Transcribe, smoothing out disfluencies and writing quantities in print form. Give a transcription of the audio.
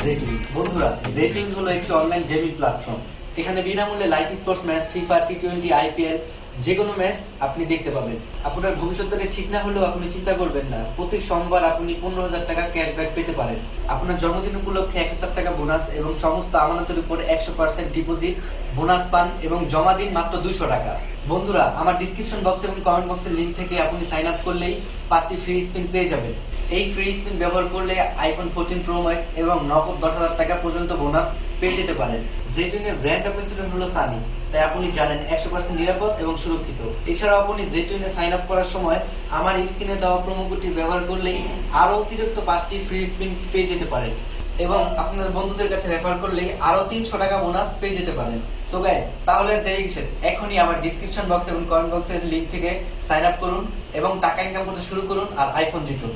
জেটুইন বন্ধুরা, জেটুইন হলো একটি অনলাইন গেমিং প্ল্যাটফর্ম। এখানে বিনামূল্যে লাইভ স্পোর্টস ম্যাচ, ফিফা, টি-20, আইপিএল যে কোনো ম্যাচ আপনি দেখতে পাবেন। আপনার ভবিষ্যৎবাণী ঠিক না হলেও আপনি চিন্তা করবেন না, প্রতি সোমবার আপনি 15,000 টাকা ক্যাশব্যাক পেতে পারেন। আপনার জন্মদিন উপলক্ষে 1,000 টাকা বোনাস এবং সমস্ত আমানতের উপর 100% ডিপোজিট বোনাস পান এবং জমা দিন মাত্র 200 টাকা। বন্ধুরা, আমার ডিসক্রিপশন বক্স এবং কমেন্ট বক্সের লিংক থেকে আপনি সাইন আপ করলেই 5টি ফ্রি স্পিন পেয়ে যাবেন। এই ফ্রি স্পিন ব্যবহার করলে আইফোন 14 প্রো ম্যাক্স এবং নগদ 10,000 টাকা পর্যন্ত বোনাস পেয়ে যেতে পারেন। জেটুইনের ব্র্যান্ড অ্যাম্বাসেডর হলো সানি, তাই আপনি জানেন 100% নিরাপদ এবং সুরক্ষিত। এছাড়াও আপনি জেটুইনে সাইন আপ করার সময় আমার স্ক্রিনে দেওয়া প্রোমো কোডটি ব্যবহার করলেই আরো অতিরিক্ত 5টি ফ্রি স্পিন পেয়ে যেতে পারেন এবং আপনার বন্ধুদের কাছে রেফার করলেই আরো 300 টাকা বোনাস পেয়ে যেতে পারেন। সো গাইস, তাহলে আর দেরি কিসের, এখনই আমার ডিসক্রিপশন বক্স এবং কমেন্ট বক্সের লিংক থেকে সাইন আপ করুন এবং টাকা ইনকাম করতে শুরু করুন আর আইফোন জিতুন।